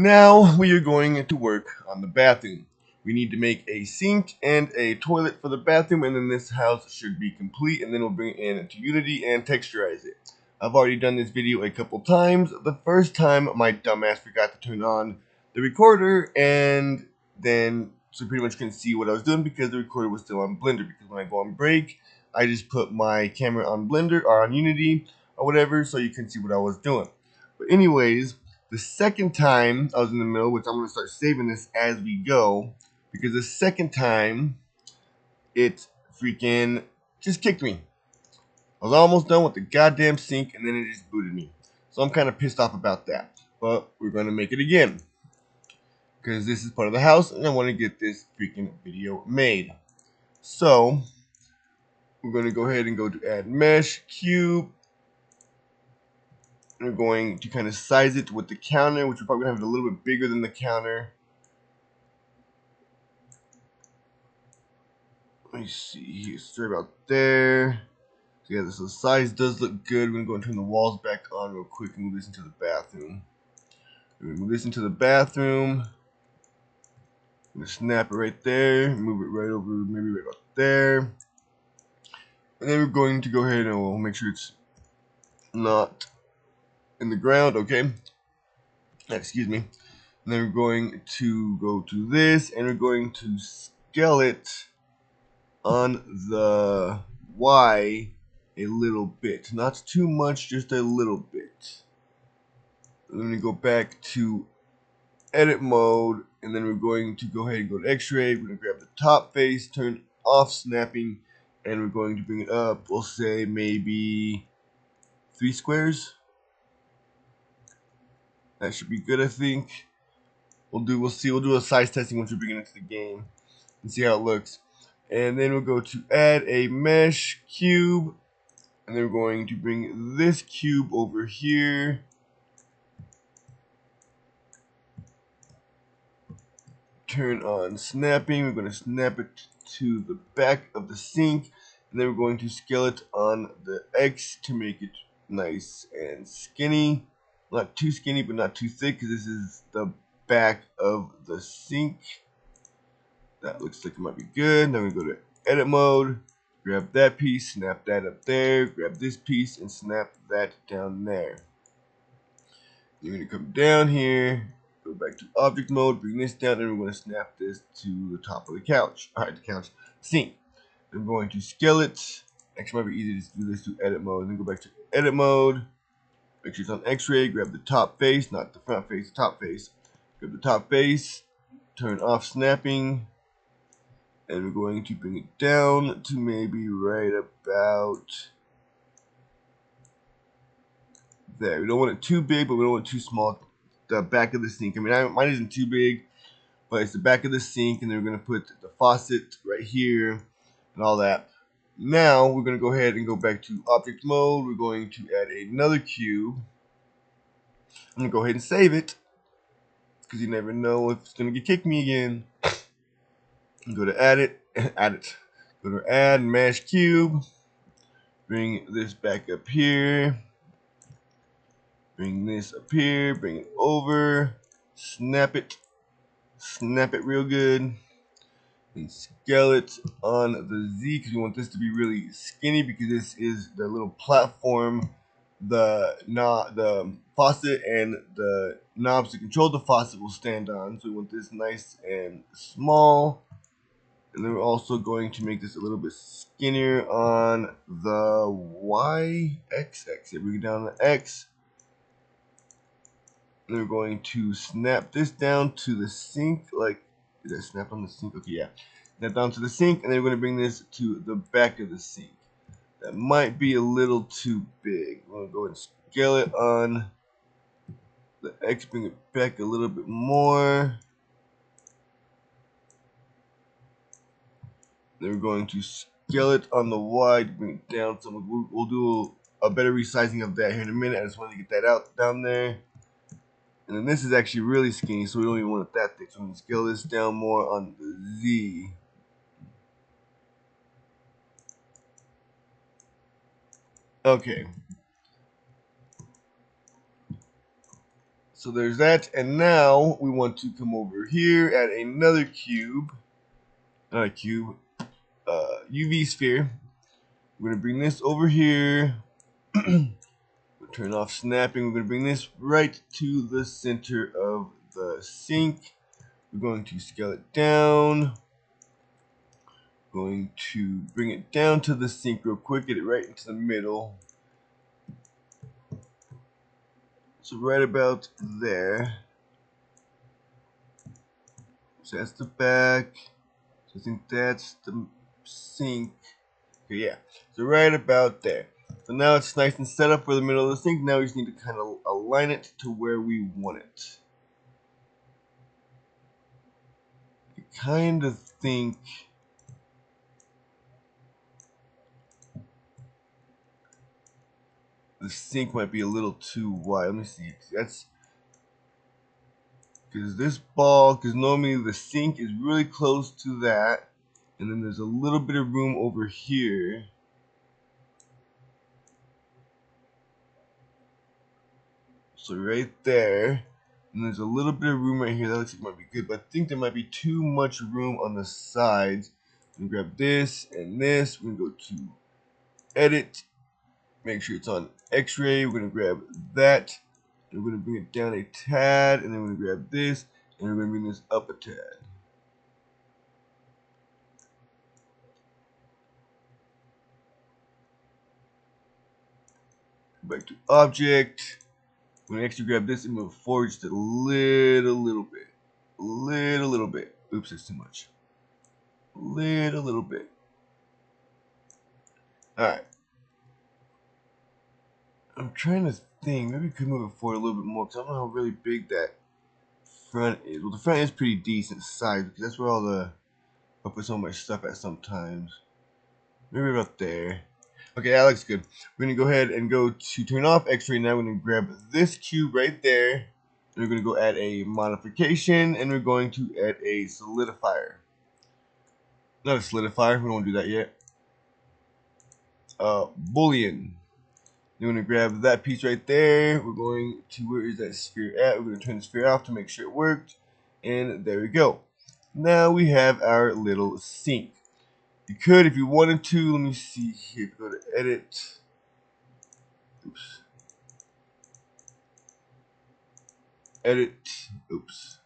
Now we are going to work on the bathroom. We need to make a sink and a toilet for the bathroom, and then this house should be complete, and then we'll bring it into Unity and texturize it. I've already done this video a couple times. The first time my dumbass forgot to turn on the recorder, and then so pretty much couldn't see what I was doing because the recorder was still on Blender. Because when I go on break, I just put my camera on Blender or on Unity or whatever, so you can see what I was doing. But anyways, the second time I was in the middle, which I'm going to start saving this as we go, because the second time it freaking just kicked me. I was almost done with the goddamn sink, and then it just booted me. So I'm kind of pissed off about that. But we're going to make it again, because this is part of the house, and I want to get this freaking video made. So we're going to go ahead and go to add mesh, cube. We're going to kind of size it with the counter, which we're probably going to have it a little bit bigger than the counter. Let me see here, straight about there. So yeah, so the size does look good. We're gonna go and turn the walls back on real quick and move this into the bathroom. We're gonna move this into the bathroom. I'm gonna snap it right there, move it right over, maybe right about there. And then we're going to go ahead and we'll make sure it's not in the ground, okay? Excuse me. And then we're going to go to this, and we're going to scale it on the Y a little bit. Not too much, just a little bit. Let me go back to edit mode, and then we're going to go ahead and go to X-ray. We're going to grab the top face, turn off snapping, and we're going to bring it up. We'll say maybe 3 squares. That should be good, I think. We'll see. We'll do a size testing once we bring it into the game and see how it looks. And then we'll go to add a mesh cube, and then we're going to bring this cube over here. Turn on snapping. We're going to snap it to the back of the sink, and then we're going to scale it on the X to make it nice and skinny. Not too skinny, but not too thick, because this is the back of the sink. That looks like it might be good. Then we go to edit mode, grab that piece, snap that up there, grab this piece, and snap that down there. You're going to come down here, go back to object mode, bring this down, and we're going to snap this to the top of the couch. Alright, the couch sink. I'm going to scale it. Actually, it might be easy to do this to edit mode. Then go back to edit mode. Make sure it's on X-ray. Grab the top face, not the front face, the top face. Grab the top face. Turn off snapping. And we're going to bring it down to maybe right about there. We don't want it too big, but we don't want it too small. The back of the sink. I mean, mine isn't too big, but it's the back of the sink, and then we're going to put the faucet right here and all that. Now we're going to go ahead and go back to object mode. We're going to add another cube. I'm going to go ahead and save it, because you never know if it's going to kick me again. Go to add it, add it. Go to add mesh cube. Bring this back up here. Bring this up here. Bring it over. Snap it real good. And scale it on the Z, because we want this to be really skinny, because this is the little platform the faucet and the knobs to control the faucet will stand on. So we want this nice and small. And then we're also going to make this a little bit skinnier on the Y, X. Bring it down to X. And we're going to snap this down to the sink. Like, did I snap on the sink? Okay, yeah. Snap down to the sink, and then we're going to bring this to the back of the sink. That might be a little too big. We're going to go and scale it on the X, bring it back a little bit more. Then we're going to scale it on the Y to bring it down. So we'll do a better resizing of that here in a minute. I just wanted to get that out down there. And then this is actually really skinny, so we don't even want it that thick. So I'm going to scale this down more on the Z. Okay. So there's that, and now we want to come over here, add another cube, not a cube, UV sphere. We're gonna bring this over here. We'll turn off snapping. We're gonna bring this right to the center of the sink. We're going to scale it down. Going to bring it down to the sink real quick, get it right into the middle. So right about there. So that's the back. So I think that's the sink. Okay, yeah. So right about there. So now it's nice and set up for the middle of the sink. Now we just need to kind of align it to where we want it. I kind of think the sink might be a little too wide. Let me see. That's because normally the sink is really close to that, and then there's a little bit of room over here. So right there, and there's a little bit of room right here. That looks like it might be good, but I think there might be too much room on the sides. I'm gonna grab this and this. We're gonna go to edit, make sure it's on X-ray. We're gonna grab that, and we're gonna bring it down a tad, and then we're gonna grab this, and we're gonna bring this up a tad. Back to object. We're gonna actually grab this and move forward just a little bit. Little bit. Oops, that's too much. Little bit. Alright. I'm trying to think. Maybe we could move it forward a little bit more because I don't know how really big that front is. Well, the front is pretty decent size because that's where I'll put some of my stuff at sometimes. Maybe about there. Okay, that looks good. We're gonna go ahead and go to turn off X-ray now. We're gonna grab this cube right there. And we're gonna go add a modification, and we're going to add a solidifier. Not a solidifier. We don't do that yet. Boolean. You're going to grab that piece right there. We're going to, where is that sphere at? We're going to turn the sphere off to make sure it worked. And there we go. Now we have our little sink. You could, if you wanted to, let me see here. Go to edit. Oops. Edit. Oops.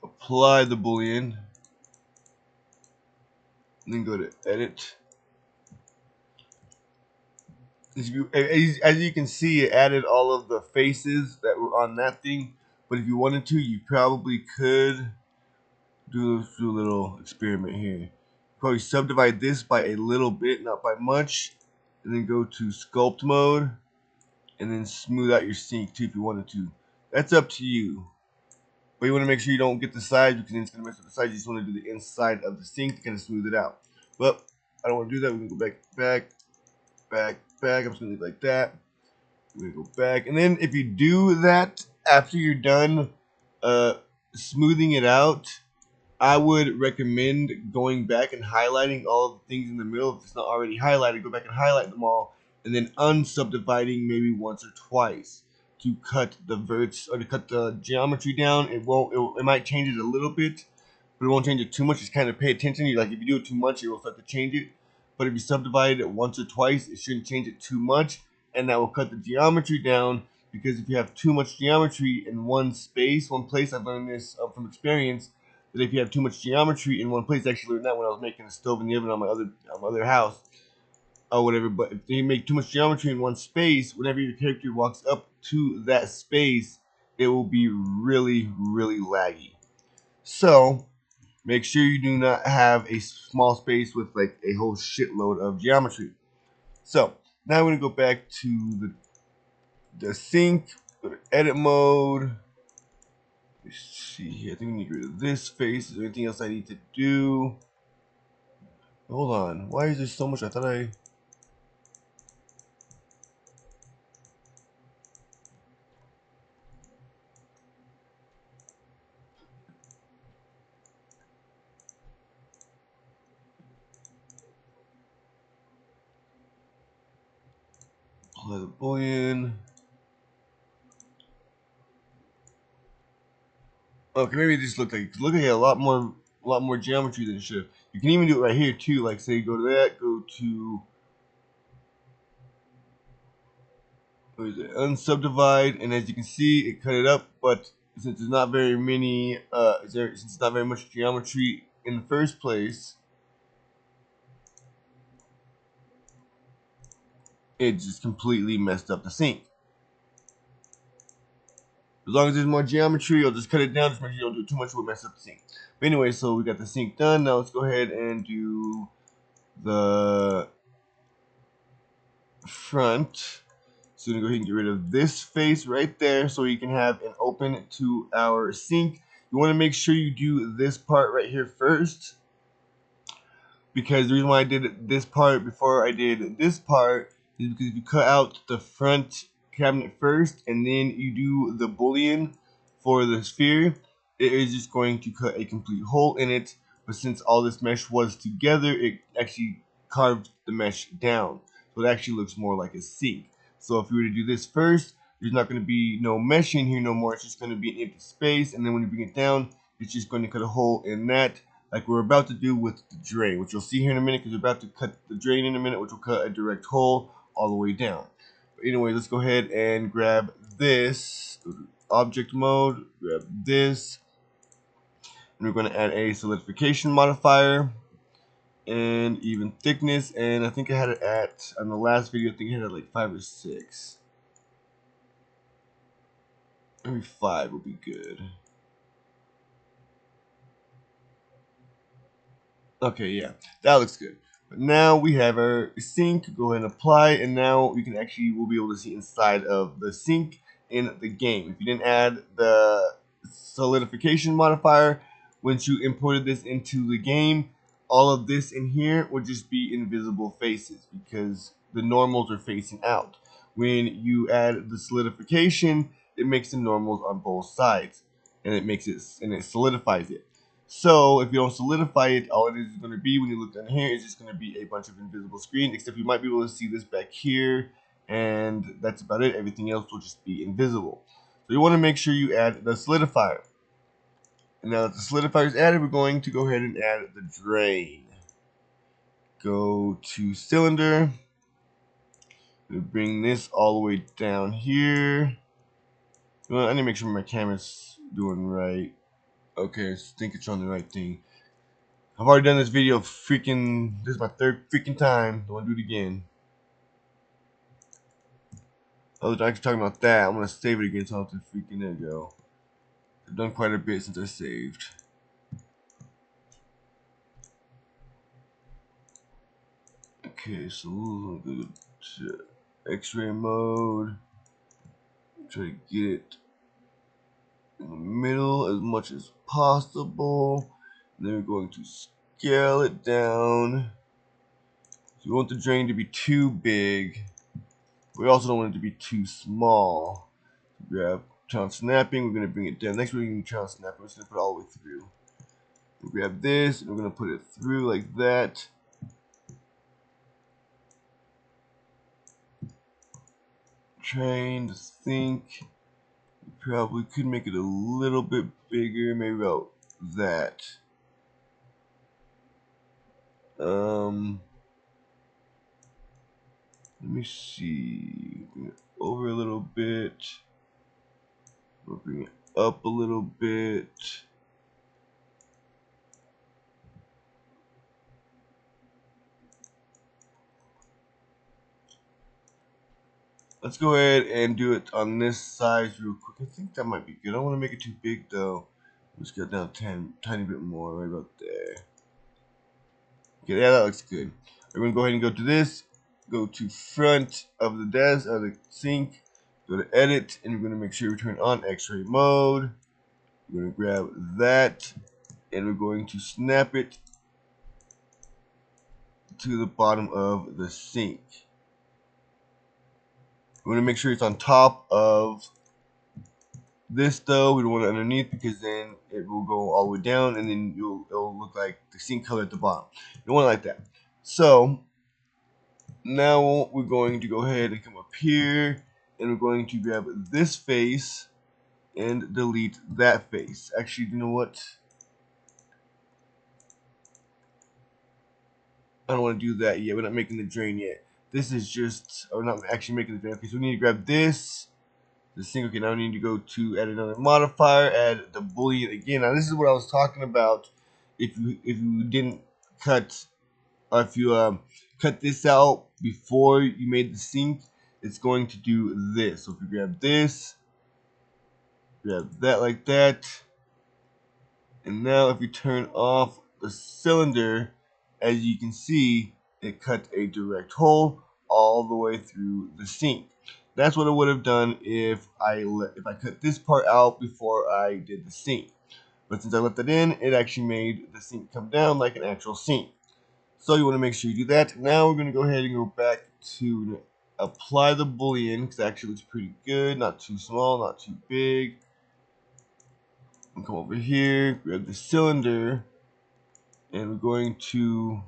Apply the boolean. And then go to edit. As you can see, it added all of the faces that were on that thing. But if you wanted to, you probably could do a little experiment here. Probably subdivide this by a little bit, not by much, and then go to sculpt mode, and then smooth out your sink too if you wanted to. That's up to you. But you want to make sure you don't get the sides because then it's going to mess with the sides. You just want to do the inside of the sink to kind of smooth it out. But I don't want to do that. We're going to go back. I'm just going to leave it like that. We're going to go back. And then if you do that after you're done smoothing it out, I would recommend going back and highlighting all of the things in the middle. If it's not already highlighted, go back and highlight them all, and then unsubdividing maybe once or twice to cut the verts or to cut the geometry down. It might change it a little bit, but it won't change it too much. Just kind of pay attention. If you do it too much, it will start to change it. But if you subdivide it once or twice, it shouldn't change it too much, and that will cut the geometry down. Because if you have too much geometry in one place, I've learned this from experience, that if you have too much geometry in one place, I actually learned that when I was making a stove and the oven on my other house or whatever. But if you make too much geometry in one space, whenever your character walks up to that space, it will be really, really laggy. So make sure you do not have a small space with like a whole shitload of geometry. So now we're gonna go back to the sink, go to edit mode. Let's see here. I think we need to get rid of this face. Is there anything else I need to do? Hold on. Why is there so much? I thought I... Apply the boolean. Okay, maybe it just look like a lot more geometry than it should. You can even do it right here too. Like say go to that, go to what is it, unsubdivide, and as you can see, it cut it up. But since there's not very many, since it's not very much geometry in the first place, it just completely messed up the sink. As long as there's more geometry, I'll just cut it down. Just make sure you don't do too much, will mess up the sink. But anyway, so we got the sink done. Now let's go ahead and do the front. So we're gonna go ahead and get rid of this face right there so you can have an open to our sink. You want to make sure you do this part right here first, because the reason why I did this part before I did this part is because if you cut out the front cabinet first and then you do the boolean for the sphere, it is just going to cut a complete hole in it. But since all this mesh was together, it actually carved the mesh down, so it actually looks more like a sink. So if you were to do this first, there's not going to be no mesh in here no more. It's just going to be an empty space, and then when you bring it down, it's just going to cut a hole in that, like we're about to do with the drain, which you'll see here in a minute, because we're about to cut the drain in a minute, which will cut a direct hole all the way down. But anyway, let's go ahead and grab this, object mode, grab this, and we're going to add a solidification modifier and even thickness, and I think I had it at, on the last video, I think I had it at like 5 or 6. Maybe 5 would be good. Okay, yeah, that looks good. But now we have our sink. Go ahead and apply, and now we can actually, we'll be able to see inside of the sink in the game. If you didn't add the solidification modifier, once you imported this into the game, all of this in here would just be invisible faces because the normals are facing out. When you add the solidification, it makes the normals on both sides, and it solidifies it. So if you don't solidify it, all it is going to be when you look down here is just going to be a bunch of invisible screen, except you might be able to see this back here, and that's about it. Everything else will just be invisible. So you want to make sure you add the solidifier. And now that the solidifier is added, we're going to go ahead and add the drain. Go to cylinder. We'll bring this all the way down here. Well, I need to make sure my camera's doing right. Okay, I think it's on the right thing. I've already done this video this is my 3rd freaking time. Don't want to do it again. I was actually talking about that. I'm going to save it again so I don't have to freaking, there we go. I've done quite a bit since I saved. Okay, so we'll go to X-ray mode. Try to get it in the middle as much as possible. And then we're going to scale it down. So we want the drain to be too big. We also don't want it to be too small. Grab child snapping, we're going to bring it down. Next we're going to child snapping, we're just going to put it all the way through. We'll grab this, and we're going to put it through like that. Trying to think, we probably could make it a little bit bigger, maybe about that. Let me see, bring it over a little bit. We'll bring it up a little bit. Let's go ahead and do it on this size real quick. I think that might be good. I don't want to make it too big though. Let's get down tiny bit more, right about there. Okay, yeah, that looks good. We're gonna go ahead and go to this. Go to front of the desk, of the sink. Go to edit, and we're gonna make sure we turn on X-ray mode. We're gonna grab that, and we're going to snap it to the bottom of the sink. We're gonna make sure it's on top of this though. We don't want it underneath because then it will go all the way down, and then it'll look like the sink color at the bottom. You don't want it like that. So now we're going to go ahead and come up here, and we're going to grab this face, and delete that face. Actually, you know what? I don't want to do that yet. We're not making the drain yet. This is just, or not actually making the drain. Okay, so we need to grab this. The single. Okay, now we need to go to add another modifier, add the boolean again. Now this is what I was talking about. If you didn't cut, or if you cut this out before you made the sync, it's going to do this. So if you grab this, grab that like that, and now if you turn off the cylinder, as you can see, it cut a direct hole all the way through the sink. That's what I would have done if I cut this part out before I did the sink. But since I left it in, it actually made the sink come down like an actual sink. So you want to make sure you do that. Now we're going to go ahead and go back to apply the boolean, because it actually looks pretty good. Not too small, not too big. And come over here, grab the cylinder, and we're going to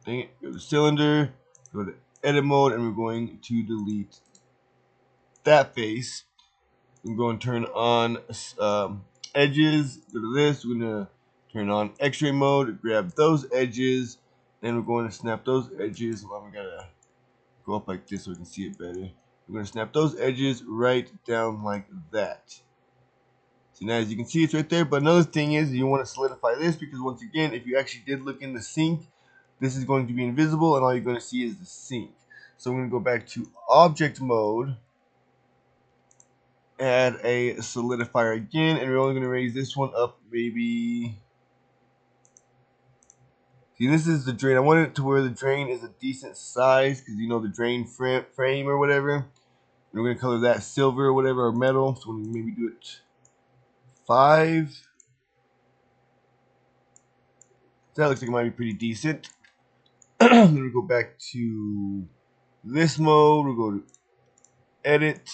go to cylinder, go to edit mode, and we're going to delete that face. We're going to turn on edges. Go to this. We're going to turn on X-ray mode. Grab those edges, and we're going to snap those edges. Well, we gotta go up like this so we can see it better. We're going to snap those edges right down like that. So now as you can see, it's right there. But another thing is you want to solidify this, because once again, if you actually did look in the sink, this is going to be invisible and all you're going to see is the sink. So I'm going to go back to object mode, add a solidifier again, and we're only going to raise this one up maybe. See, this is the drain. I want it to where the drain is a decent size, because you know the drain frame or whatever. And we're going to color that silver or whatever, or metal. So we'll maybe do it 5. That looks like it might be pretty decent. Then we go back to this mode. We'll go to edit.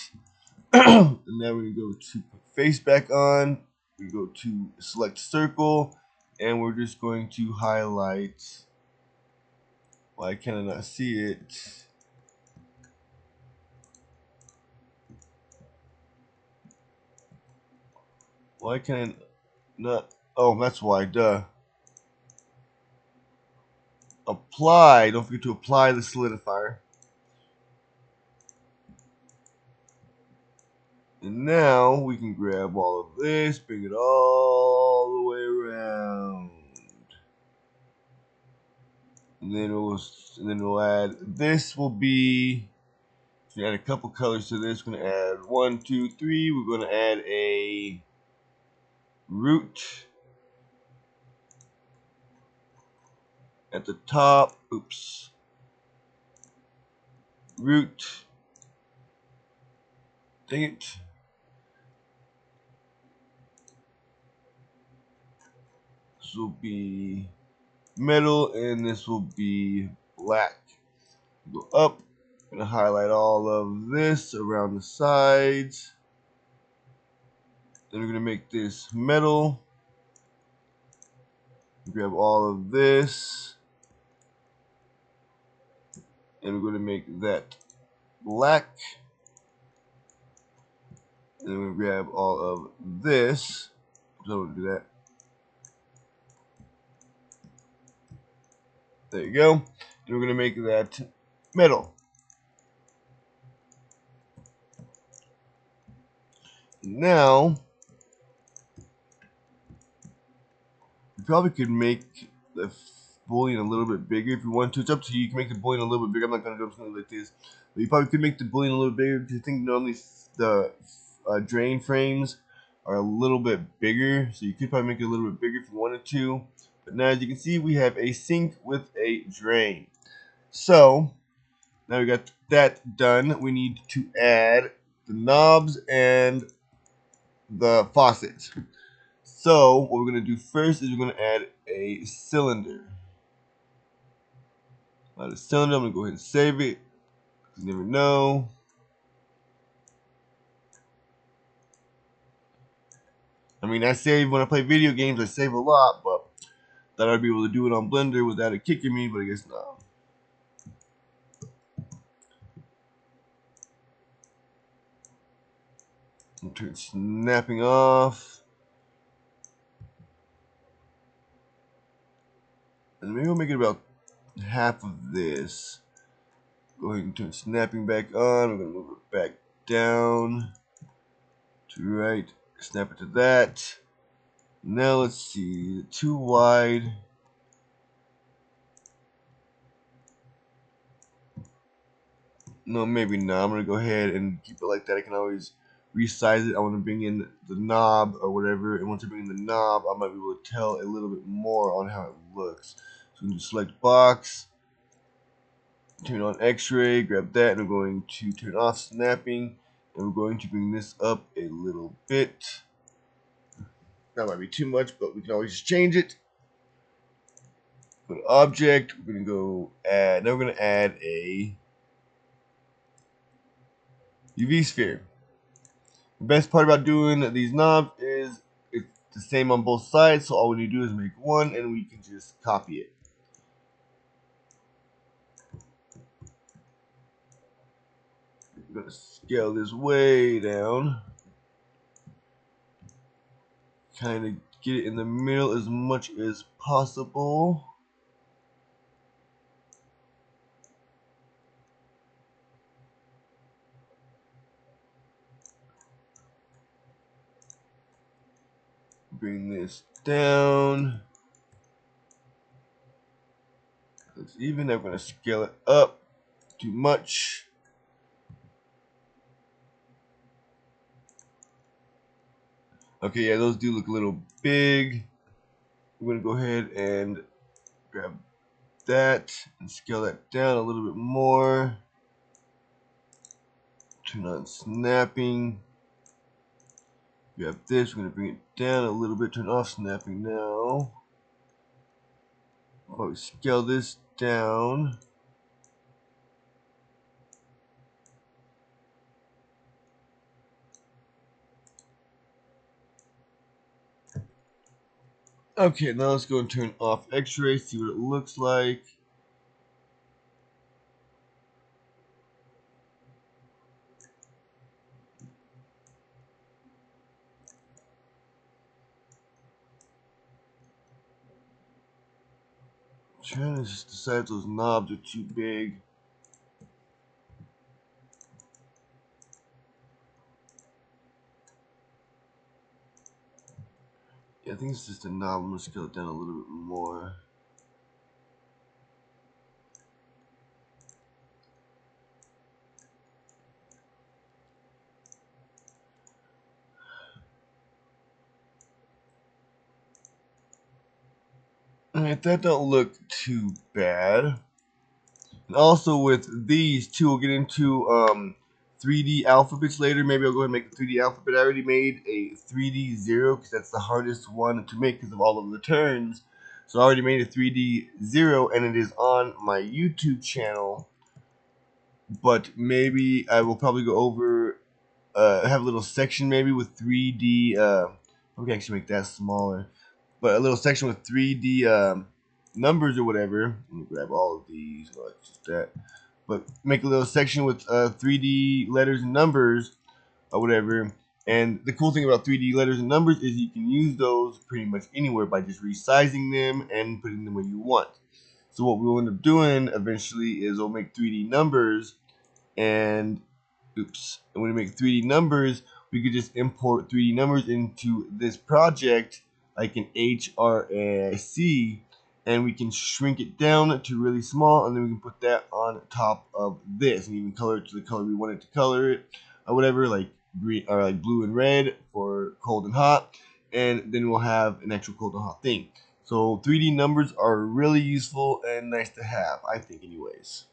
And now we're going to go to put face back on. We go to select circle. And we're just going to highlight. Why can I not see it? Why can I not? Oh, that's why. Duh. Apply. Don't forget to apply the solidifier. And now we can grab all of this, bring it all the way around. And then we'll add, this will be, so add a couple colors to this. We're going to add 1, 2, 3. We're going to add a root at the top. Oops. Root. Dang it. This will be metal, and this will be black. Go up. I'm going to highlight all of this around the sides. Then we're going to make this metal. Grab all of this. And we're going to make that black. And then we grab all of this. So we'll do that. There you go. And we're going to make that metal. Now, you probably could make the boolean a little bit bigger if you want to. It's up to you. You can make the boolean a little bit bigger. I'm not going to do something like this. But you probably could make the boolean a little bigger, because I think normally the drain frames are a little bit bigger. So you could probably make it a little bit bigger if you wanted to. But now as you can see, we have a sink with a drain. So now we got that done. We need to add the knobs and the faucets. So what we're going to do first is we're going to add a cylinder. Add a cylinder. I'm going to go ahead and save it. You never know. I mean, I save when I play video games. I save a lot, but thought I'd be able to do it on Blender without it kicking me, but I guess not. turn snapping off. And maybe we'll make it about half of this. Go ahead and turn snapping back on. We're going to move it back down to right. Snap it to that. Now let's see. Too wide. No, maybe not. I'm going to go ahead and keep it like that. I can always resize it. I want to bring in the knob or whatever. And once I bring in the knob, I might be able to tell a little bit more on how it looks. So we can just select box. Turn on X-ray, grab that, and we're going to turn off snapping, and we're going to bring this up a little bit. That might be too much, but we can always just change it. Go to object, we're going to go add, now we're going to add a UV sphere. The best part about doing these knobs is it's the same on both sides, so all we need to do is make one, and we can just copy it. I'm going to scale this way down. Kind of get it in the middle as much as possible. Bring this down. Looks even. I'm going to scale it up too much. Okay, yeah, those do look a little big. I'm going to go ahead and grab that and scale that down a little bit more. Turn on snapping. Grab this. We're going to bring it down a little bit. Turn off snapping now. I'll scale this down. Okay, now let's go and turn off X-ray, see what it looks like. I'm trying to just decide if those knobs are too big. Yeah, I think it's just a knob. I'm going to scale it down a little bit more. Alright, that don't look too bad. And also with these two, we'll get into 3D alphabets later. Maybe I'll go ahead and make a 3D alphabet. I already made a 3D 0 because that's the hardest one to make because of all of the turns. So I already made a 3D 0 and it is on my YouTube channel. But maybe I will probably go over, have a little section maybe with 3D, we can actually make that smaller. But a little section with 3D numbers or whatever. Let me grab all of these, like just that. But make a little section with 3D letters and numbers or whatever. And the cool thing about 3D letters and numbers is you can use those pretty much anywhere by just resizing them and putting them where you want. So what we'll end up doing eventually is we'll make 3D numbers and and when we make 3D numbers, we could just import 3D numbers into this project like an HRIC, and we can shrink it down to really small, and then we can put that on top of this, and even color it to the color we want it to color it, or whatever, like green or like blue and red for cold and hot, and then we'll have an actual cold and hot thing. So 3D numbers are really useful and nice to have, I think, anyways.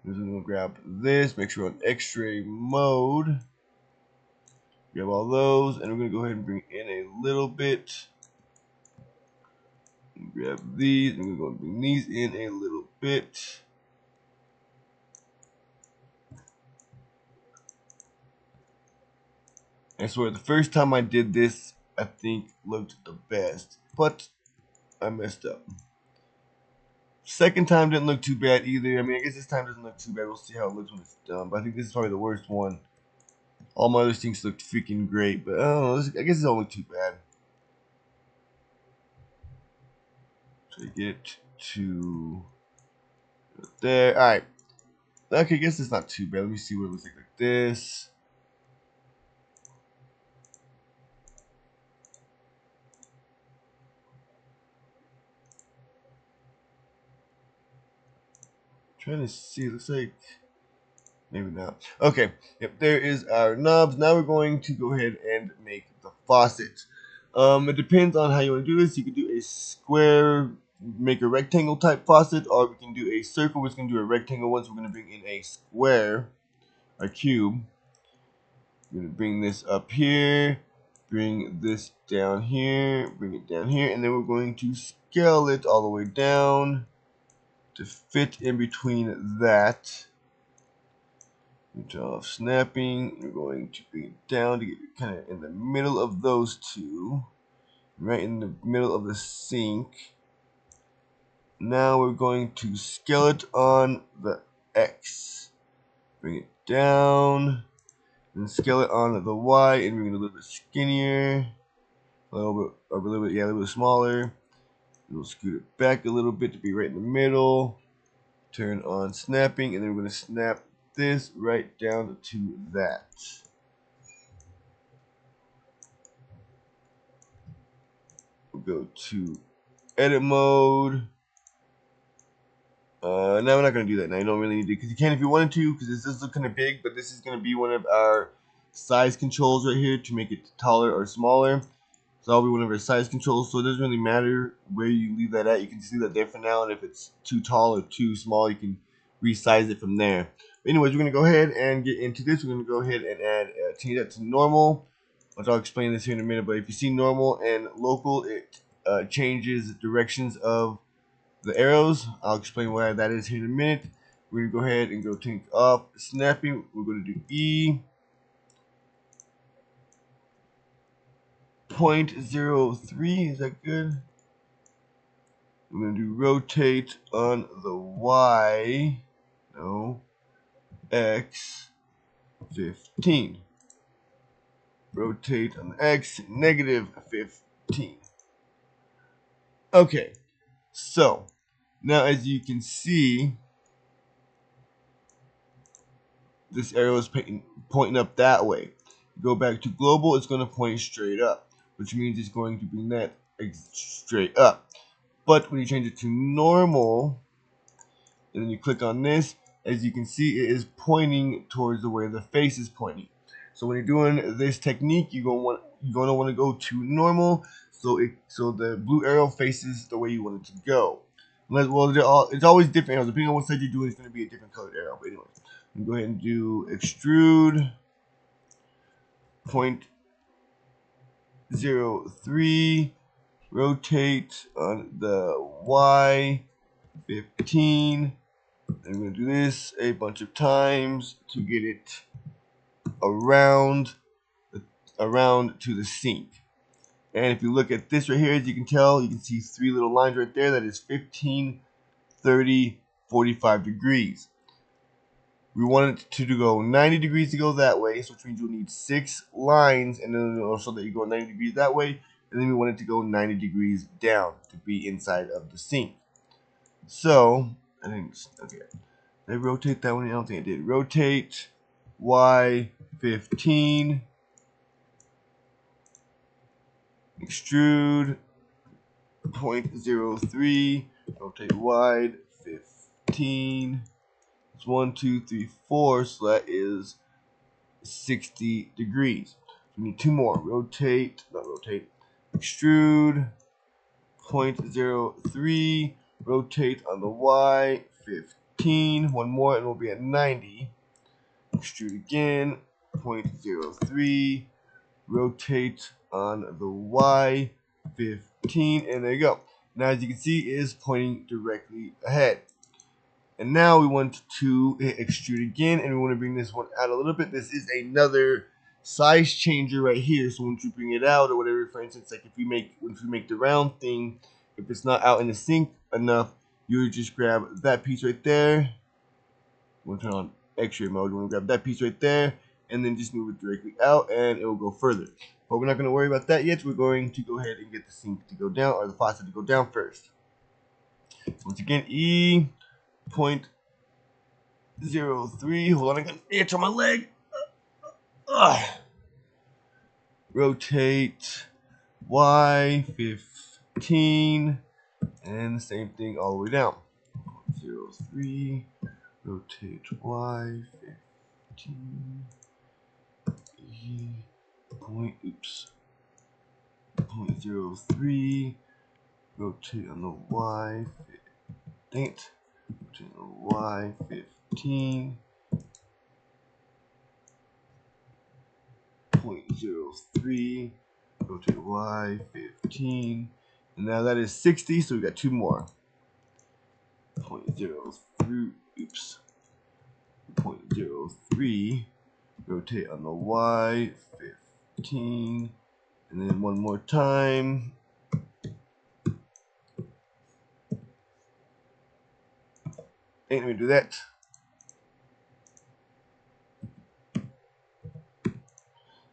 We're going to grab this, make sure we're on X-ray mode. Grab all those, and we're going to go ahead and bring in a little bit. Grab these, and we're going to bring these in a little bit. I swear, the first time I did this, I think looked the best, but I messed up. Second time didn't look too bad either. I mean, I guess this time doesn't look too bad. We'll see how it looks when it's done, but I think this is probably the worst one. All my other things looked freaking great, but I don't know, I guess it's only too bad. So get to there. Alright. Okay, I guess it's not too bad. Let me see what it looks like this. Trying to see, it looks like maybe not. Okay, yep, there is our knobs. Now we're going to go ahead and make the faucet. It depends on how you want to do this. You can do a square, make a rectangle type faucet, or we can do a circle. We're just going to do a rectangle one, so we're going to bring in a square, a cube. We're going to bring this up here, bring this down here, bring it down here, and then we're going to scale it all the way down to fit in between that. Off snapping, you're going to bring it down to get it kind of in the middle of those two, right in the middle of the sink. Now we're going to scale it on the X. Bring it down, and scale it on the Y, and bring it a little bit skinnier, a little bit smaller. We'll scoot it back a little bit to be right in the middle. Turn on snapping, and then we're going to snap this right down to that. We'll go to edit mode. Now we're not going to do that. Now you don't really need to, because you can if you wanted to, because this does look kind of big, but this is going to be one of our size controls right here to make it taller or smaller. So that'll be one of our size controls, so it doesn't really matter where you leave that at. You can just leave that there for now, and if it's too tall or too small, you can resize it from there. But anyways, we're going to go ahead and get into this. We're going to go ahead and add change that to normal, which I'll explain this here in a minute. But if you see normal and local, it changes the directions of the arrows. I'll explain why that is here in a minute. We're going to go ahead and go take off snapping. We're going to do E. 0.03, is that good? I'm going to do rotate on the Y, no, X, 15. Rotate on the X, negative 15. Okay, so now as you can see, this arrow is pointing up that way. Go back to global, it's going to point straight up, which means it's going to bring that straight up. But when you change it to normal, and then you click on this, as you can see, it is pointing towards the way the face is pointing. So when you're doing this technique, you're gonna want to go to normal, so the blue arrow faces the way you want it to go. Well, it's always different arrows. Depending on what side you're doing, it's going to be a different colored arrow. But anyway, I'm going to go ahead and do extrude 0.03, rotate on the Y, 15. I'm going to do this a bunch of times to get it around to the sink. And if you look at this right here, as you can tell, you can see three little lines right there. That is 15, 30, 45 degrees. We want it to go 90 degrees to go that way, so which means you'll need 6 lines, and then also that you go 90 degrees that way, and then we want it to go 90 degrees down to be inside of the sink. So, I think, okay, did I rotate that one? I don't think I did. Rotate Y 15, extrude 0.03, rotate wide 15. It's 1, 2, 3, 4, so that is 60 degrees. We need 2 more. Extrude 0.03, rotate on the Y 15. One more and we'll be at 90. Extrude again, 0.03, rotate on the Y 15, and there you go. Now as you can see, it is pointing directly ahead. And now we want to hit extrude again, and we want to bring this one out a little bit. This is another size changer right here. So once you bring it out or whatever, for instance, like if we make the round thing, if it's not out in the sink enough, you would just grab that piece right there. We'll turn on X-ray mode. We're gonna grab that piece right there, and then just move it directly out and it will go further. But we're not going to worry about that yet. We're going to go ahead and get the sink to go down, or the faucet to go down first. So once again, E.03. Hold on, I got an itch on my leg. Rotate Y15, and the same thing all the way down. 03. Rotate Y15. Oops. 0.03. Rotate on the Y. Dang it. Rotate on the Y15. 0.03. Rotate Y15. And now that is 60, so we got two more. 0.03. Oops. 0.03. Rotate on the Y15. And then one more time. Let me do that.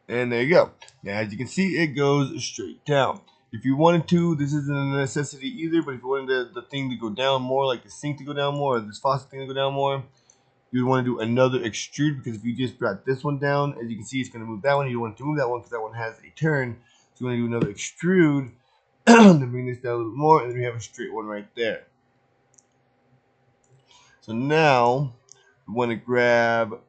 And there you go. Now, as you can see, it goes straight down. If you wanted to, this isn't a necessity either, but if you wanted the thing to go down more, like the sink to go down more, or this faucet thing to go down more, you would want to do another extrude, because if you just brought this one down, as you can see, it's going to move that one. You don't want to move that one because that one has a turn. So you want to do another extrude to bring this down a little bit more, and then we have a straight one right there. So now we want to grab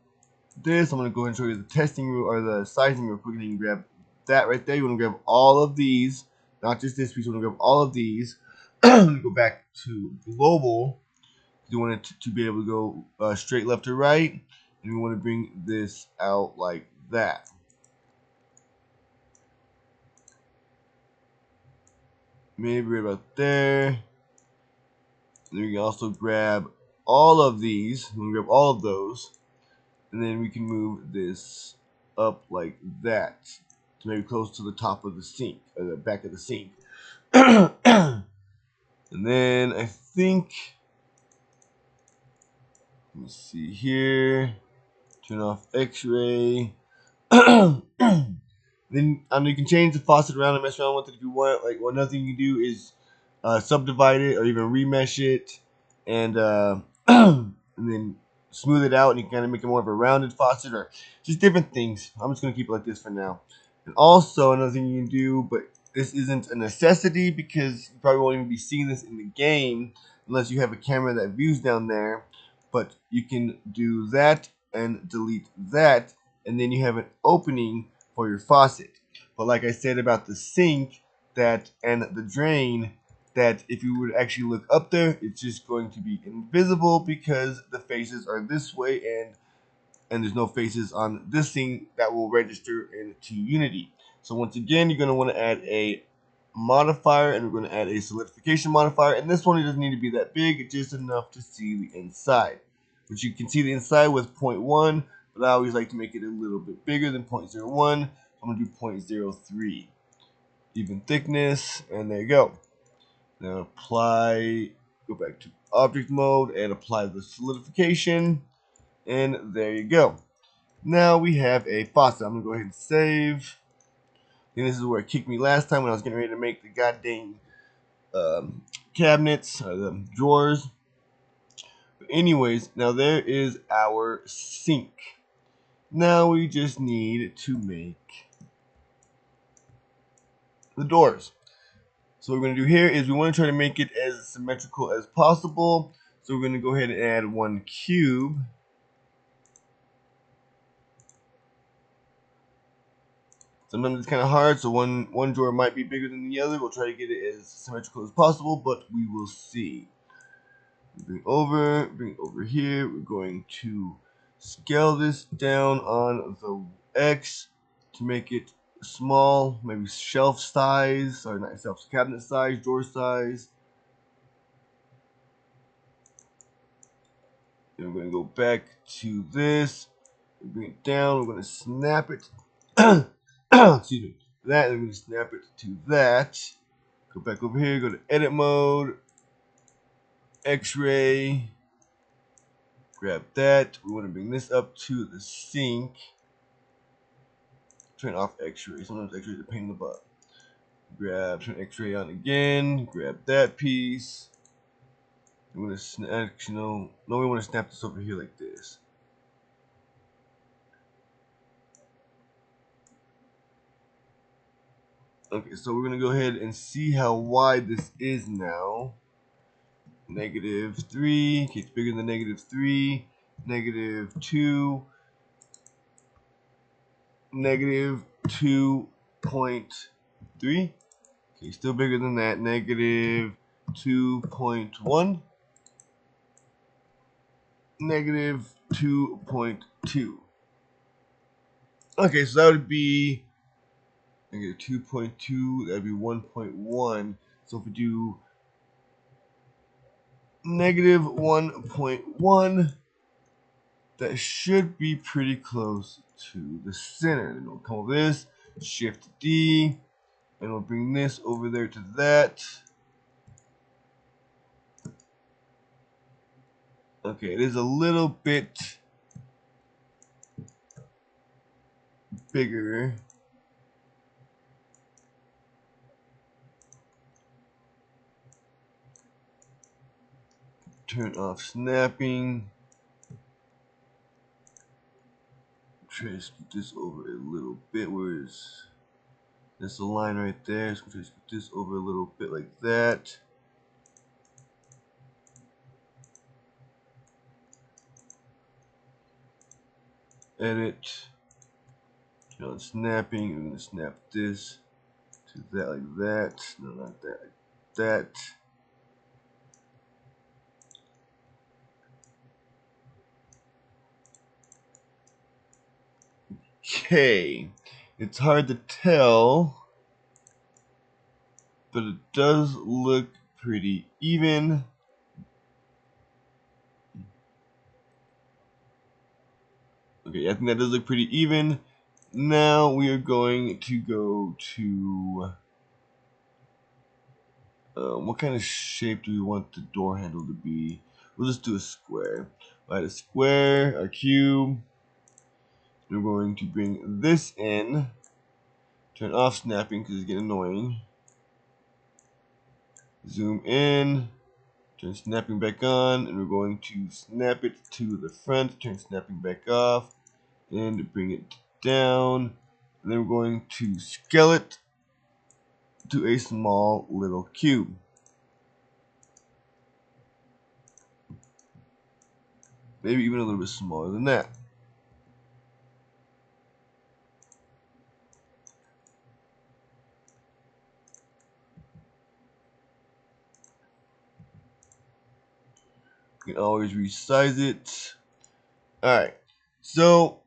this. I'm going to go ahead and show you the testing rule, or the sizing real quick, and you can grab that right there. You want to grab all of these, not just this piece. You want to grab all of these. Go back to global. You want it to be able to go straight left to right, and we want to bring this out like that. Maybe right about there. And then we can also grab all of these. We can grab all of those, and then we can move this up like that, to maybe close to the top of the sink, or the back of the sink. And then I think, let me see here, turn off X-ray. Then you can change the faucet around and mess around with it if you want. Like, one other thing you can do is subdivide it, or even remesh it, and and then smooth it out, and you can kind of make it more of a rounded faucet, or just different things. I'm just gonna keep it like this for now. And also another thing you can do, but this isn't a necessity because you probably won't even be seeing this in the game unless you have a camera that views down there. But you can do that and delete that, and then you have an opening for your faucet. But like I said about the sink and the drain, that if you would actually look up there, it's just going to be invisible because the faces are this way, and there's no faces on this thing that will register into Unity. So once again, you're going to want to add a modifier, and we're going to add a solidification modifier, and this one, it doesn't need to be that big. It's just enough to see the inside, which you can see the inside with 0.1, but I always like to make it a little bit bigger than 0.01. So I'm going to do 0.03 even thickness, and there you go. Now apply, go back to object mode and apply the solidification, and there you go. Now we have a faucet. I'm going to go ahead and save. And this is where it kicked me last time when I was getting ready to make the goddamn cabinets, or the drawers. But anyways, now there is our sink. Now we just need to make the doors. So what we're going to do here is we want to try to make it as symmetrical as possible. So we're going to go ahead and add one cube. Sometimes it's kind of hard, so one drawer might be bigger than the other. We'll try to get it as symmetrical as possible, but we will see. Bring over here. We're going to scale this down on the X to make it small, maybe shelf size, or not shelf, cabinet size, drawer size. Then we're going to go back to this, bring it down. We're going to snap it. Excuse me. That, and we're going to snap it to that. Go back over here. Go to edit mode. X-ray. Grab that. We want to bring this up to the sink. turn off X-ray. Sometimes X-ray is a pain in the butt. Turn X-ray on again. Grab that piece. I'm gonna actually no, we want to snap this over here like this. Okay, so we're gonna go ahead and see how wide this is now. -3. Okay, it's bigger than -3. -2. -2.3. Okay, still bigger than that. -2.1. -2.2. Okay, so that would be -2.2. That would be 1.1. So if we do -1.1, that should be pretty close to the center. Then we'll call this Shift D, and we'll bring this over there to that. Okay, it is a little bit bigger. Turn off snapping. Try to scoot this over a little bit. Where is this a line right there? So try to scoot this over a little bit like that. Edit. Turn on snapping. I'm gonna snap this to that like that. No, not that. Like that. Okay, it's hard to tell, but it does look pretty even. Okay, I think that does look pretty even. Now we are going to go to what kind of shape do we want the door handle to be? We'll just do a square. Right, a square, a cube. We're going to bring this in. Turn off snapping because it's getting annoying. Zoom in. Turn snapping back on, and we're going to snap it to the front. Turn snapping back off, and bring it down. And then we're going to scale it to a small little cube. Maybe even a little bit smaller than that. You can always resize it. Alright, so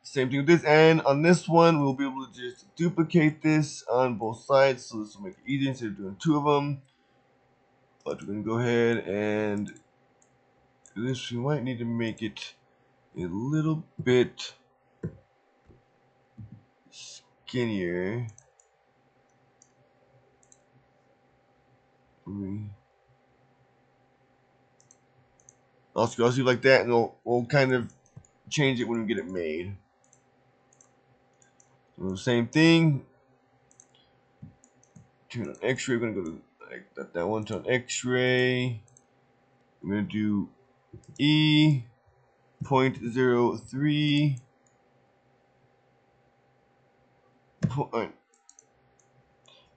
same thing with this, and on this one we'll be able to just duplicate this on both sides, so this will make it easier instead of doing two of them. But we're going to go ahead and do this. We might need to make it a little bit skinnier. I'll see like that, and we'll kind of change it when we get it made. So same thing. Turn on X-ray. We're gonna go to like that one. Turn on X-ray. We're gonna do E.03.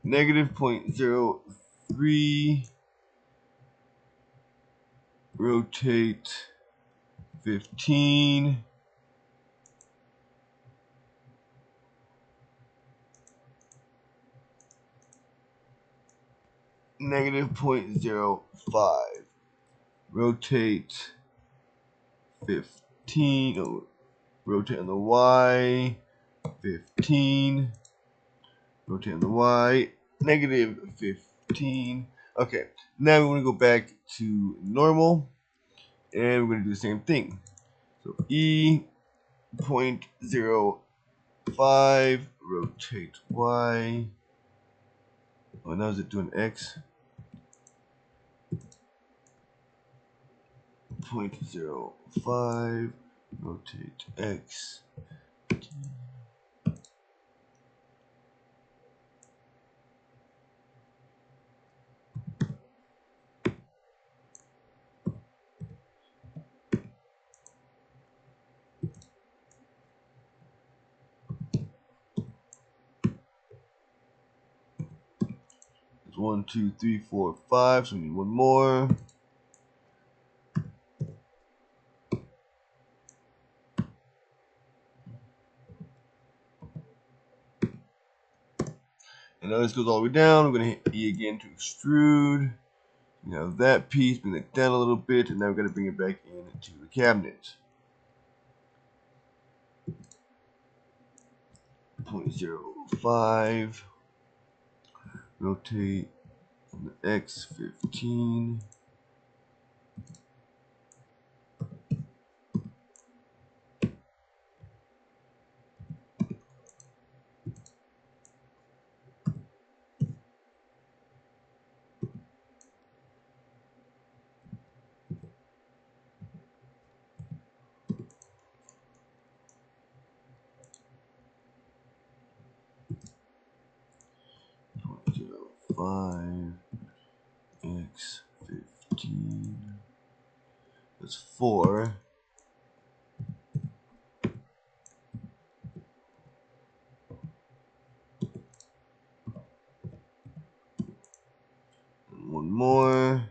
-0.03. Rotate 15. -0.05. Rotate 15. Oh, rotate on the Y. 15. Rotate on the Y. -15. Okay, now we want to go back to normal, and we're going to do the same thing. So E.05, rotate Y. Oh, now is it doing X? 0.05, rotate X. It's 1, 2, 3, 4, 5. So we need one more. And now this goes all the way down. I'm going to hit E again to extrude. We have that piece, bring it down a little bit, and now we're going to bring it back into the cabinet. 0.05. Rotate on the X15. .05 X15. That's 4. And one more.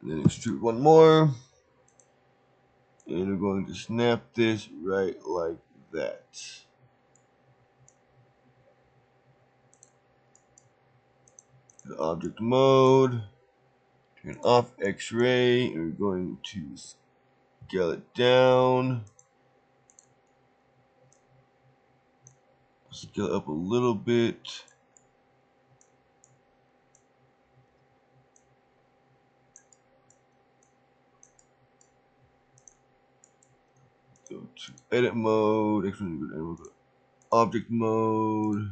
And then extrude one more. And we're going to snap this right like that. The object mode. Turn off X-ray. And we're going to scale it down. Scale it up a little bit. Go to edit mode. Actually, go to object mode.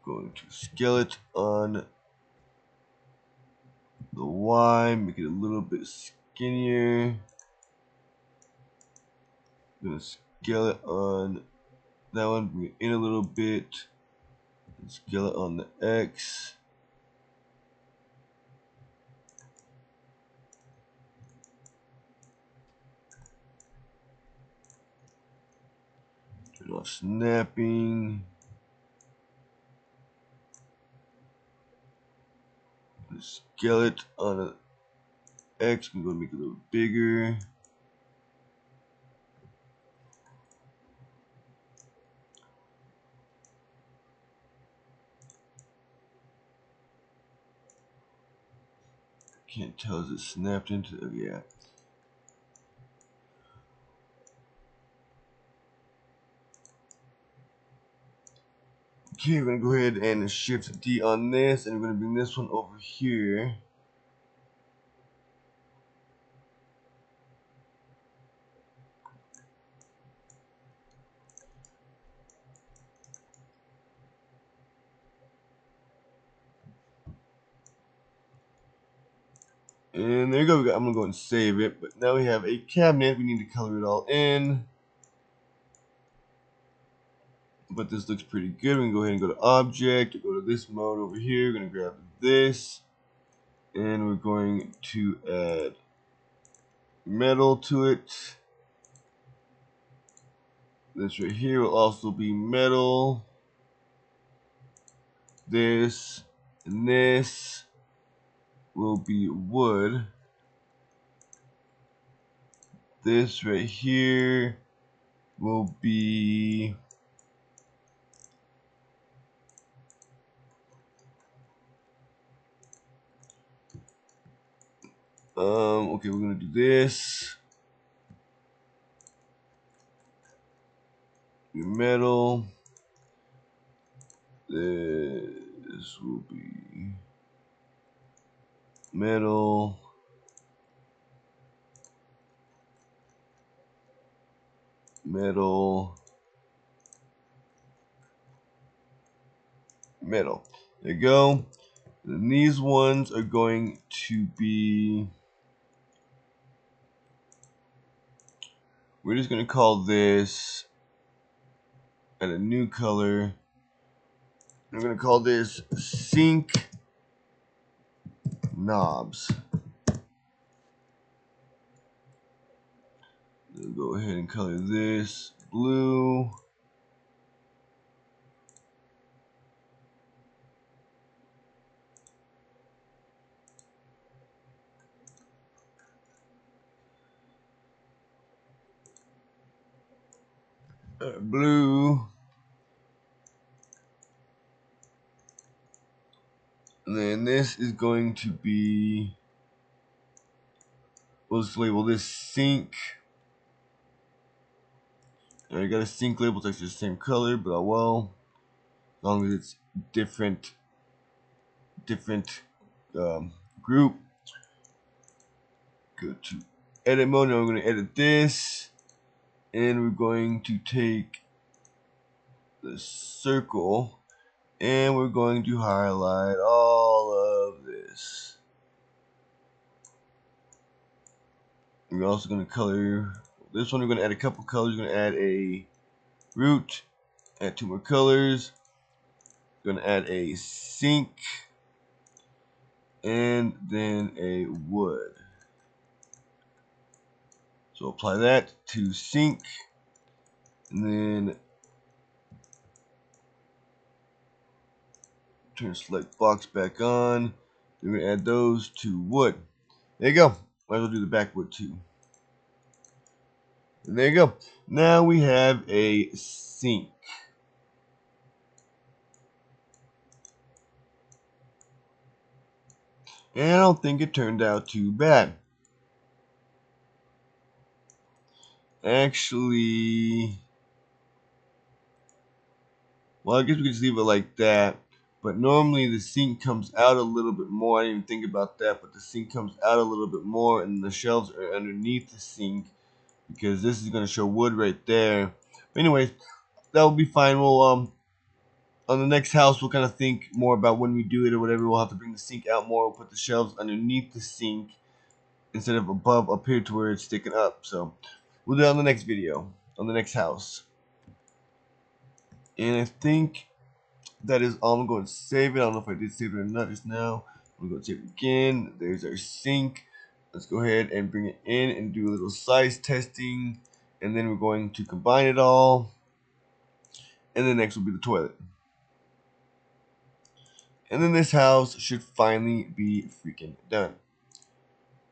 Going to scale it on the Y. Make it a little bit skinnier. Gonna scale it on that one. Bring it in a little bit. And scale it on the X. Turn off snapping. Scale it on the X. I'm gonna make it a little bigger. Can't tell, is it snapped into? Oh, yeah. Okay, we're gonna go ahead and shift D on this, and we're gonna bring this one over here. And there you go. I'm gonna go and save it. But now we have a cabinet. We need to color it all in. But this looks pretty good. We can go ahead and go to object, go to this mode over here. We're gonna grab this, and we're going to add metal to it. This right here will also be metal. This and this will be wood. This right here will be okay, we're gonna do this. Metal. This will be metal. Metal. Metal. There you go. And these ones are going to be, we're just going to call this, add a new color. We're going to call this sink knobs. We'll go ahead and color this blue. Blue. And then this is going to be, we'll just label this sink. I got a sink label, it's actually the same color, but oh well. As long as it's different group. Go to edit mode. Now we're going to edit this, and we're going to take the circle, and we're going to highlight all of this. We're also going to color this one. We're going to add a couple colors. We're going to add a root, add 2 more colors. We're going to add a sink, and then a wood. So apply that to sink, and then turn select box back on. We're going to add those to wood. There you go. Might as well do the back wood too. And there you go. Now we have a sink. And I don't think it turned out too bad. Actually, well, I guess we could just leave it like that. But normally the sink comes out a little bit more. I didn't even think about that, but the sink comes out a little bit more, and the shelves are underneath the sink because this is going to show wood right there. But anyways, that will be fine. We'll on the next house, we'll kind of think more about when we do it or whatever. We'll have to bring the sink out more. We'll put the shelves underneath the sink instead of above up here to where it's sticking up. So we'll do that on the next video, on the next house. And I think that is all. I'm going to save it. I don't know if I did save it or not just now. I'm going to save it again. There's our sink. Let's go ahead and bring it in and do a little size testing. And then we're going to combine it all. And then next will be the toilet. And then this house should finally be freaking done.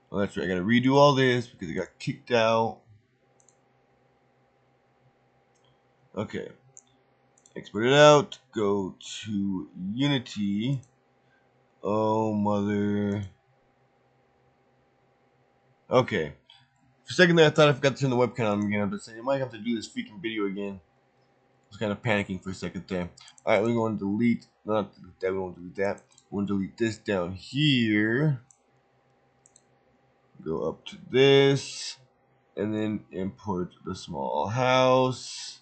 Well, that's right. I got to redo all this because it got kicked out. Okay. Export it out. Go to Unity. Oh, mother. Okay. For a second there, I thought I forgot to turn the webcam on again. I was saying, you might have to do this freaking video again. I was kind of panicking for a second there. Alright, we're going to delete. Not delete that. We won't delete that. We're going to delete this down here. Go up to this. And then import the small house.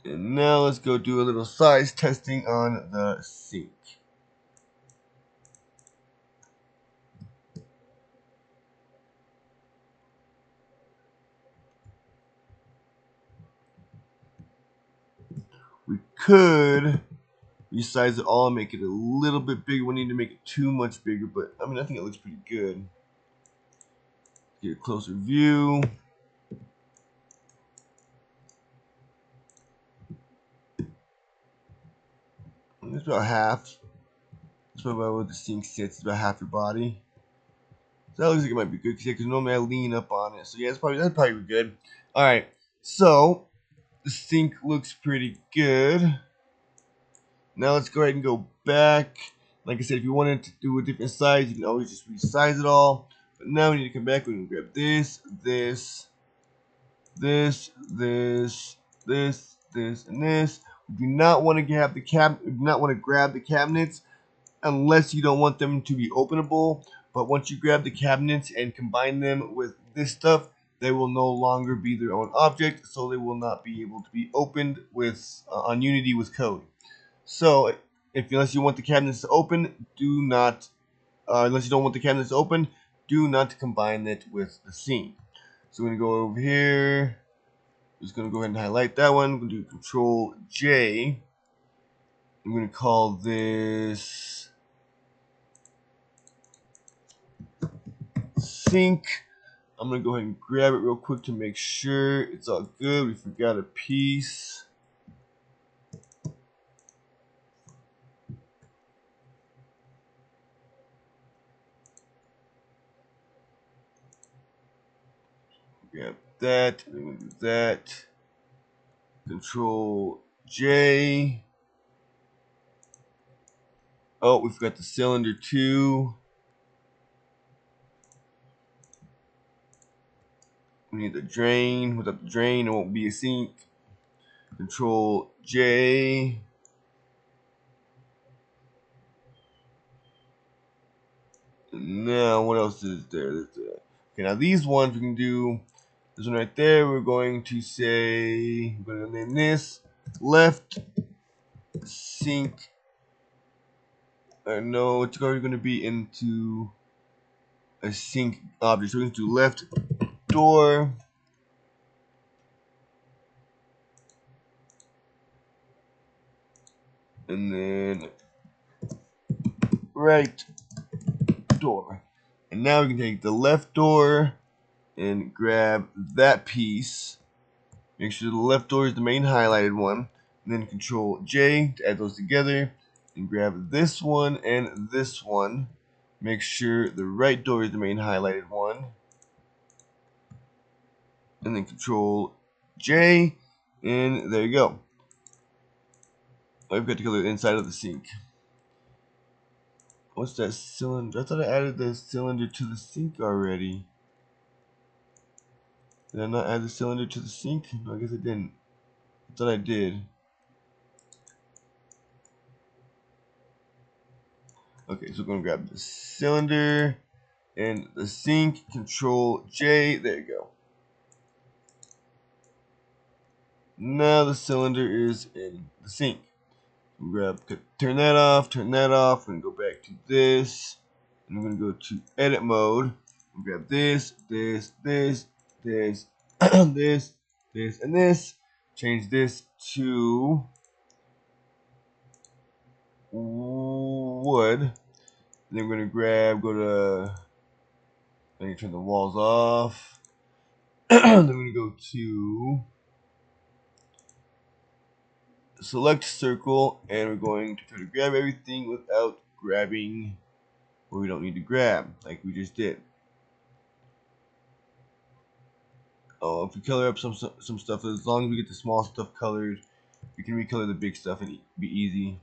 And now let's go do a little size testing on the sink. We could resize it all and make it a little bit bigger. We need to make it too much bigger, but I mean, I think it looks pretty good. Get a closer view. It's about half. That's about where the sink sits. It's about half your body. So that looks like it might be good because normally I lean up on it. So yeah, that's probably good. All right. So the sink looks pretty good. Now let's go ahead and go back. Like I said, if you wanted to do a different size, you can always just resize it all. But now we need to come back. We can grab this, this, this, this, this, this, and this. We do not want to grab the cabinets unless you don't want them to be openable. But once you grab the cabinets and combine them with this stuff, they will no longer be their own object, so they will not be able to be opened with on Unity with code. So, unless you want the cabinets to open, do not. Unless you don't want the cabinets to open, do not combine it with the scene. So we're gonna go over here. Just gonna go ahead and highlight that one. We're gonna do Control J. I'm gonna call this sink I'm gonna go ahead and grab it real quick to make sure it's all good. We forgot a piece. Grab that, and then we'll do that. Control J. Oh, we forgot the cylinder too. We need the drain. Without the drain, it won't be a sink. Control J. Now, what else is there? Okay, now these ones we can do. This one right there, we're going to say, we're going to name this left sink. No, it's already going to be into a sink object. So we're going to do left door. And then right door. And now we can take the left door and grab that piece. Make sure the left door is the main highlighted one. And then Control J to add those together. And grab this one and this one. Make sure the right door is the main highlighted one. And then Control J. And there you go. I've got to color the inside of the sink. What's that cylinder? I thought I added the cylinder to the sink already. Did I not add the cylinder to the sink? No, I guess I didn't. I thought I did. Okay, so we're going to grab the cylinder and the sink. Control J. There you go. Now the cylinder is in the sink. Turn that off, and go back to this. And I'm going to go to edit mode. And grab this, this, this, and this. Change this to wood. And then we're going to go to, then you turn the walls off. Then we're going to go to select circle, and we're going to try to grab everything without grabbing what we don't need to grab, like we just did. Oh, if we color up some stuff, as long as we get the small stuff colored, we can recolor the big stuff and be easy.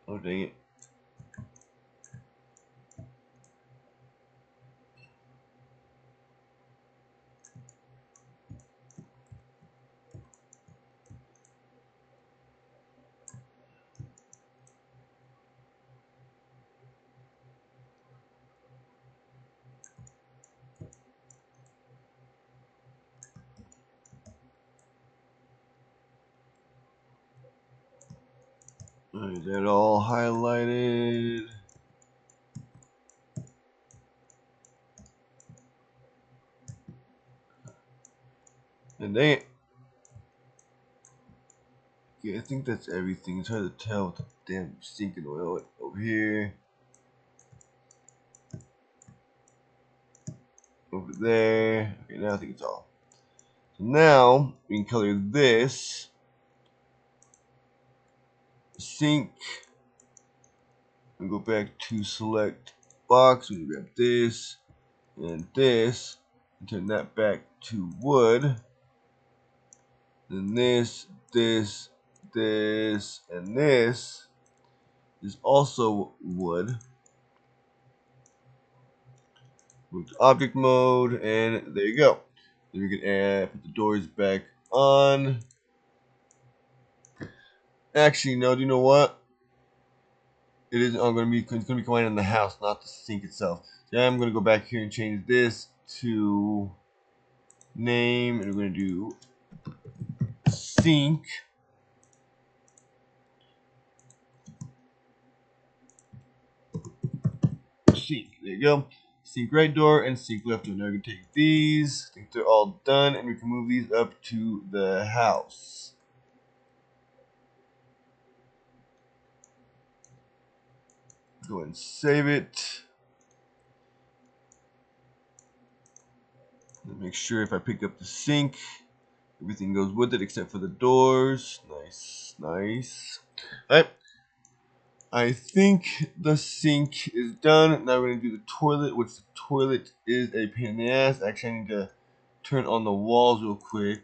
Oh, dang it. Is that all highlighted? And dang it. Yeah, I think that's everything. It's hard to tell with the damn sinking oil over here. Over there. Okay, now I think it's all. So now we can color this sink and go back to select box. We can grab this and this and turn that back to wood. Then this, and this is also wood. Move to object mode, and there you go. Then we can put the doors back on. Actually, no. Do you know what? It isn't. I'm going to be. It's going to be coming in the house, not the sink itself. So I'm going to go back here and change this to name, and we're going to do sink. Sink. There you go. Sink right door and sink left door. Now we can take these. I think they're all done, and we can move these up to the house. Go ahead and save it. Make sure if I pick up the sink, everything goes with it except for the doors. Nice, nice. Alright, I think the sink is done. Now we're going to do the toilet, which the toilet is a pain in the ass. Actually, I need to turn on the walls real quick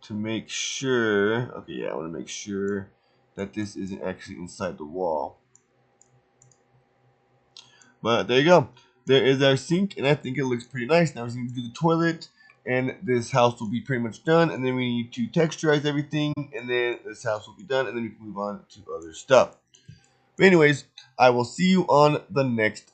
to make sure. Okay, yeah, I want to make sure that this isn't actually inside the wall. But there you go. There is our sink, and I think it looks pretty nice. Now we need to do the toilet, and this house will be pretty much done. And then we need to texturize everything, and then this house will be done, and then we can move on to other stuff. But anyways, I will see you on the next